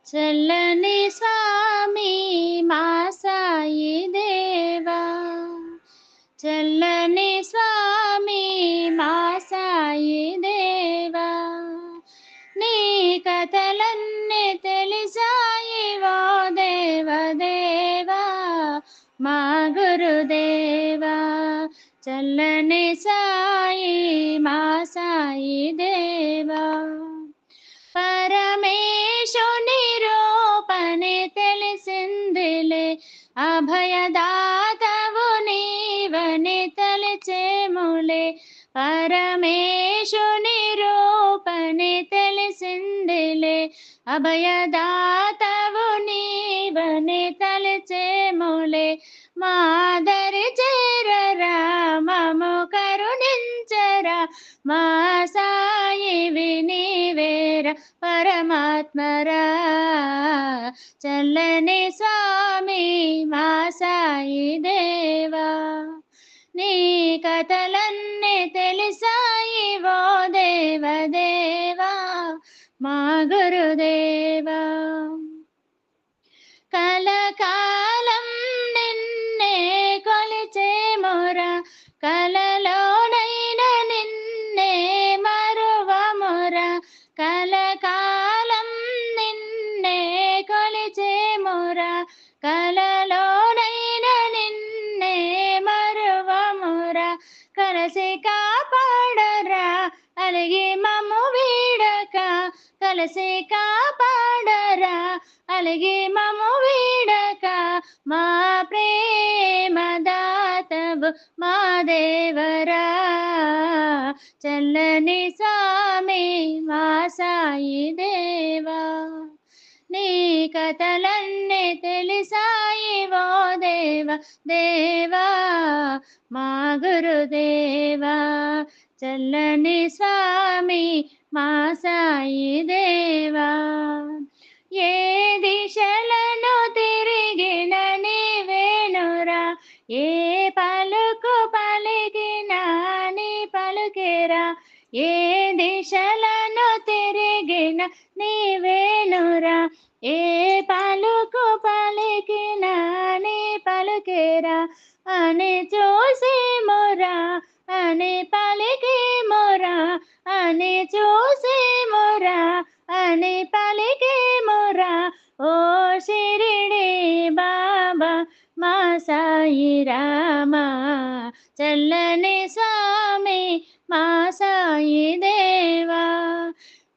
చల్లని స్వామి మా సాయి దేవా, చల్లని స్వామి మా సాయి దేవా, నీ కథలన్నీ తెలిసాయి ఓ దేవదేవా, మా గురుదేవా. చల్లని సాయి మా సాయి దేవా, పరమేశుని రూపని తెలిసిందిలే, అభయదాతవు నీవని తలిచేములే. పరమేశుని రూపని తెలిసిందిలే, అభయదాతవు నీవని తలిచేములే. మాదరి చేరరా మము కరుణించరా, మా సాయి వినివేర పరమాత్మరా. చల్లని స్వామి మా సాయి దేవా, నీ కథలన్నీ తెలిసాయి ఓ దేవదేవా, మా గురుదేవా. కలకాలం నిన్నే కొలిచేమురా, కలలోనైన నిన్నే మరువమురా. కలకాలం నిన్నే కొలిచేమురా, కలలోనైన నిన్నే మరువమురా. కలసి కాపాడరా అలిగి మమ్ము వీడక, కలసి కాపాడరా అలిగి మమ్ము వీడక. మా ప్రేమదాతవు మా దేవరా, చల్లని స్వామి మా సాయి దేవా, నీ కథలన్నీ తెలిసాయి ఓ దేవ దేవా, మా గురుదేవా. చల్లని స్వామి మా సాయి దేవా, ఏ దిశలను తిరిగిన నీవేనురా, ఏ పలుకు పలికిన నీ పలుకేరా. ఏ దిశలను తిరిగిన నీవేనురా, ఏ పలుకు పలికిన నీ పలుకేరా. అని చూసి మొరా అని పలికి మొరా, అని చూసి మొరా అని పలికి మొరా. ఓ షిరిడి బాబా మా సాయి రామా, చల్లని స్వామి మా సాయి దేవా,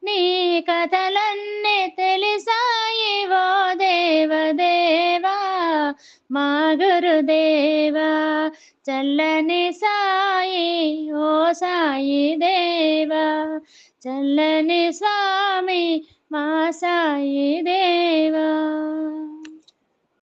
నీ కథలన్నీ తెలిసాయి ఓ దేవదేవా, మా గురుదేవా. చల్లని సాయి ఓ సాయి దేవా, చల్లని స్వామి మా సాయి దేవా.